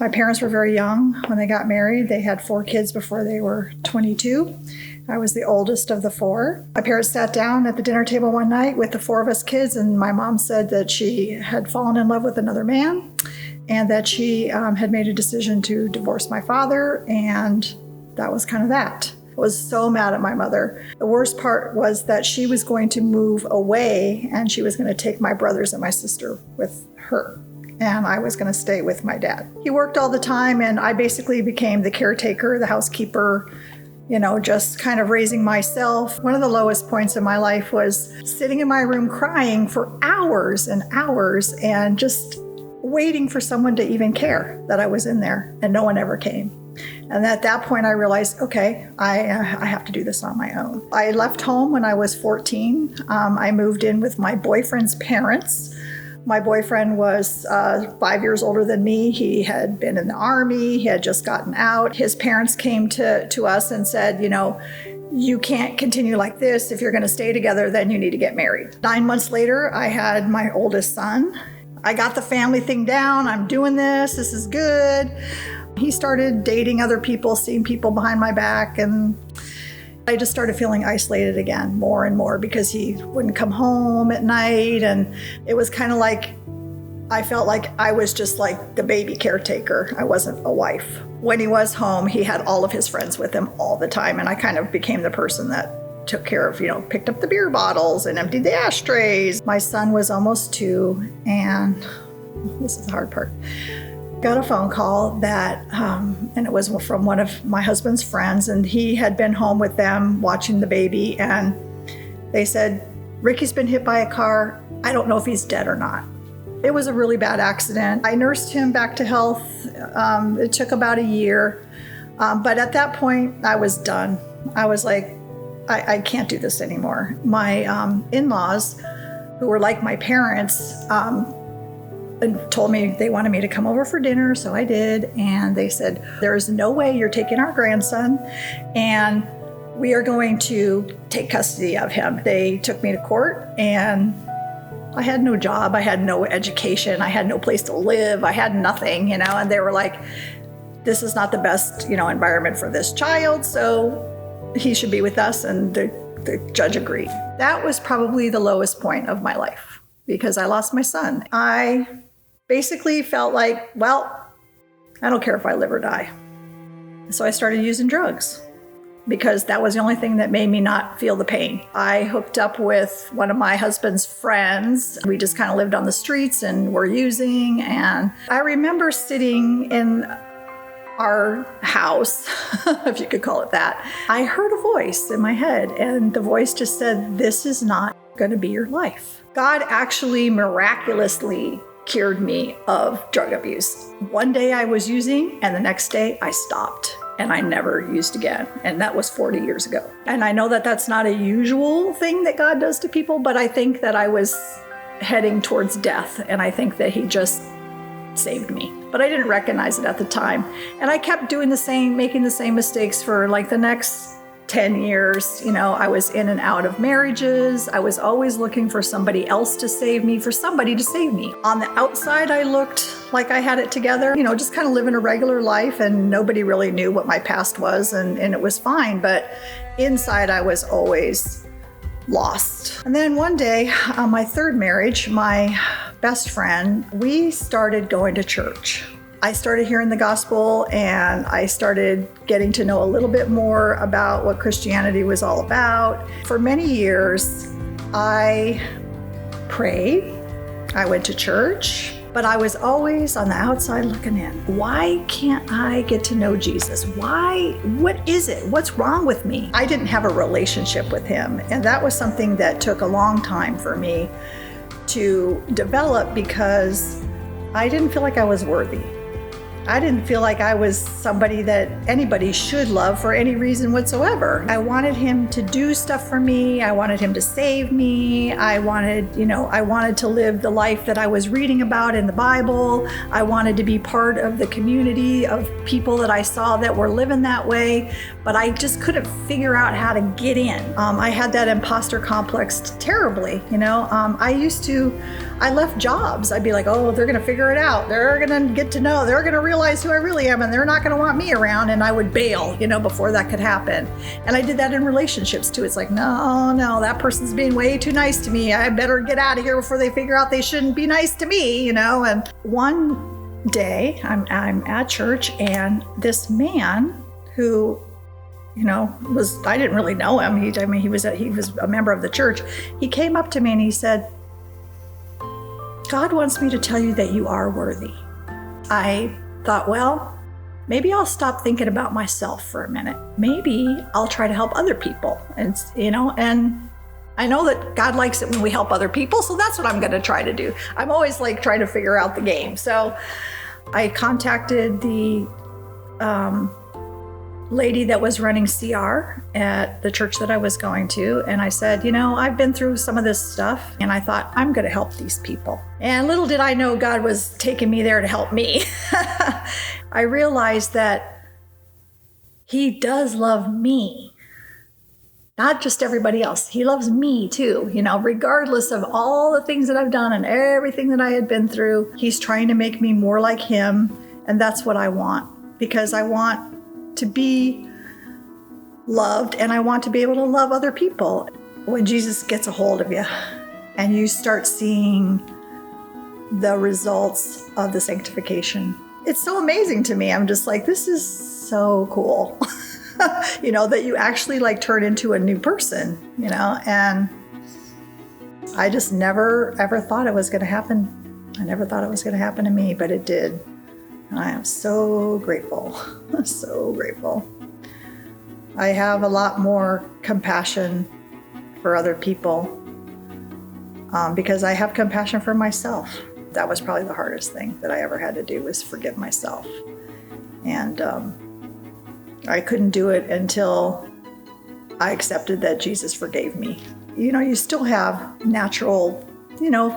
My parents were very young when they got married. They had 4 kids before they were 22. I was the oldest of the 4. My parents sat down at the dinner table one night with the 4 of us kids, and my mom said that she had fallen in love with another man and that she had made a decision to divorce my father, and that was kind of that. I was so mad at my mother. The worst part was that she was going to move away and she was going to take my brothers and my sister with her. And I was going to stay with my dad. He worked all the time, and I basically became the caretaker, the housekeeper, just kind of raising myself. One of the lowest points in my life was sitting in my room crying for hours and hours and just waiting for someone to even care that I was in there, and no one ever came. And at that point, I realized, okay, I have to do this on my own. I left home when I was 14. I moved in with my boyfriend's parents. My boyfriend was 5 years older than me. He had been in the Army. He had just gotten out. His parents came to us and said, you can't continue like this. If you're going to stay together, then you need to get married. 9 months later, I had my oldest son. I got the family thing down. I'm doing this. This is good. He started dating other people, seeing people behind my back, and I just started feeling isolated again more and more because he wouldn't come home at night. And it was kind of like, I felt like I was just like the baby caretaker. I wasn't a wife. When he was home, he had all of his friends with him all the time. And I kind of became the person that took care of, picked up the beer bottles and emptied the ashtrays. My son was almost 2, and this is the hard part. Got a phone call that, and it was from one of my husband's friends, and he had been home with them watching the baby, and they said, Ricky's been hit by a car. I don't know if he's dead or not. It was a really bad accident. I nursed him back to health. It took about a year, but at that point, I was done. I was like, I can't do this anymore. My in-laws, who were like my parents, and told me they wanted me to come over for dinner, so I did. And they said, there's no way you're taking our grandson, and we are going to take custody of him. They took me to court, and I had no job. I had no education. I had no place to live. I had nothing, and they were like, this is not the best, environment for this child, so he should be with us. And the judge agreed. That was probably the lowest point of my life because I lost my son. I basically felt like, well, I don't care if I live or die. So I started using drugs because that was the only thing that made me not feel the pain. I hooked up with one of my husband's friends. We just kind of lived on the streets and were using. And I remember sitting in our house, if you could call it that. I heard a voice in my head, and the voice just said, this is not going to be your life. God actually miraculously cured me of drug abuse. One day I was using, and the next day I stopped, and I never used again. And that was 40 years ago. And I know that that's not a usual thing that God does to people, but I think that I was heading towards death, and I think that he just saved me. But I didn't recognize it at the time. And I kept doing making the same mistakes for like the next 10 years. I was in and out of marriages. I was always looking for somebody else to save me, for somebody to save me. On the outside, I looked like I had it together, just kind of living a regular life, and nobody really knew what my past was, and it was fine. But inside, I was always lost. And then one day, on my 3rd marriage, my best friend, we started going to church. I started hearing the gospel, and I started getting to know a little bit more about what Christianity was all about. For many years, I prayed, I went to church, but I was always on the outside looking in. Why can't I get to know Jesus? What is it? What's wrong with me? I didn't have a relationship with him, and that was something that took a long time for me to develop because I didn't feel like I was worthy. I didn't feel like I was somebody that anybody should love for any reason whatsoever. I wanted him to do stuff for me. I wanted him to save me. I wanted to live the life that I was reading about in the Bible. I wanted to be part of the community of people that I saw that were living that way, but I just couldn't figure out how to get in. I had that imposter complex terribly. I used to I left jobs. I'd be like, oh, they're going to figure it out. They're going to get to know. They're going to realize who I really am, and they're not going to want me around. And I would bail, before that could happen. And I did that in relationships too. It's like, no, that person's being way too nice to me. I better get out of here before they figure out they shouldn't be nice to me, And one day I'm at church, and this man who I didn't really know him. He was a member of the church. He came up to me and he said, God wants me to tell you that you are worthy. I thought, well, maybe I'll stop thinking about myself for a minute. Maybe I'll try to help other people. And I know that God likes it when we help other people, so that's what I'm going to try to do. I'm always trying to figure out the game. So I contacted the lady that was running CR at the church that I was going to. And I said, I've been through some of this stuff, and I thought, I'm going to help these people. And little did I know God was taking me there to help me. I realized that He does love me, not just everybody else. He loves me too, regardless of all the things that I've done and everything that I had been through. He's trying to make me more like Him. And that's what I want, because I want to be loved, and I want to be able to love other people. When Jesus gets a hold of you and you start seeing the results of the sanctification, it's so amazing to me. I'm just like, this is so cool. That you actually turn into a new person, and I just never ever thought it was going to happen. I never thought it was going to happen to me, but it did. And I am so grateful, so grateful. I have a lot more compassion for other people because I have compassion for myself. That was probably the hardest thing that I ever had to do, was forgive myself. And I couldn't do it until I accepted that Jesus forgave me. You still have natural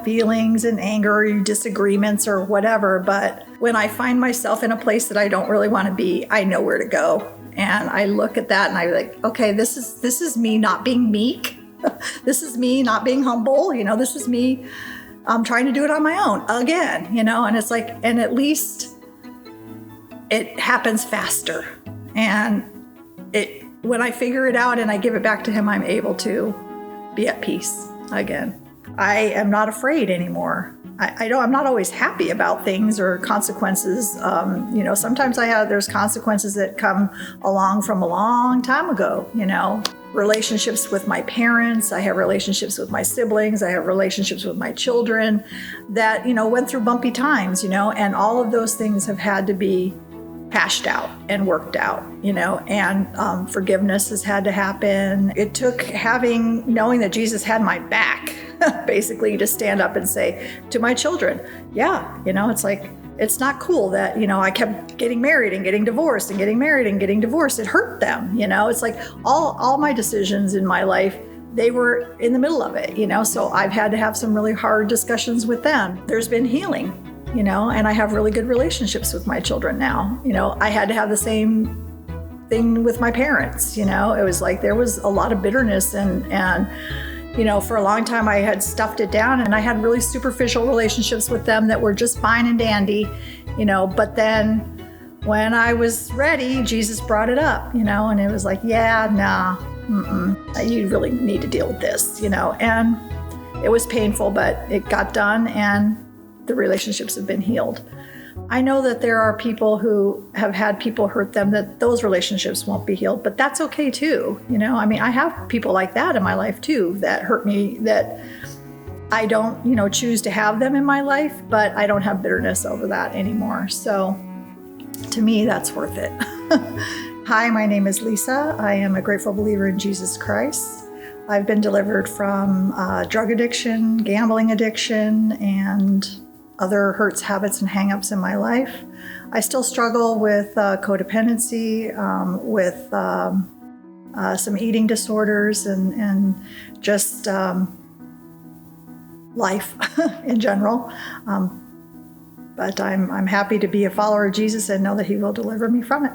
feelings and anger or disagreements or whatever. But when I find myself in a place that I don't really want to be, I know where to go. And I look at that and I'm like, okay, this is me not being meek. This is me not being humble. This is me trying to do it on my own again, and it's like, and at least it happens faster. And when I figure it out and I give it back to Him, I'm able to be at peace again. I am not afraid anymore. I'm not always happy about things or consequences. Sometimes there's consequences that come along from a long time ago, relationships with my parents. I have relationships with my siblings. I have relationships with my children that, went through bumpy times, and all of those things have had to be hashed out and worked out, and forgiveness has had to happen. It took knowing that Jesus had my back, basically, to stand up and say to my children, yeah, it's like, it's not cool that, I kept getting married and getting divorced and getting married and getting divorced. It hurt them, it's like all my decisions in my life, they were in the middle of it, so I've had to have some really hard discussions with them. There's been healing. And I have really good relationships with my children now. I had to have the same thing with my parents. It was like there was a lot of bitterness and for a long time I had stuffed it down, and I had really superficial relationships with them that were just fine and dandy, but then when I was ready, Jesus brought it up, and it was like, yeah, nah, you really need to deal with this, and it was painful, but it got done, and the relationships have been healed. I know that there are people who have had people hurt them, that those relationships won't be healed, but that's okay too. I have people like that in my life too, that hurt me, that I don't, choose to have them in my life, but I don't have bitterness over that anymore. So to me, that's worth it. Hi, my name is Lisa. I am a grateful believer in Jesus Christ. I've been delivered from drug addiction, gambling addiction, and other hurts, habits, and hang-ups in my life. I still struggle with codependency, with some eating disorders, and just life in general. But I'm happy to be a follower of Jesus and know that He will deliver me from it.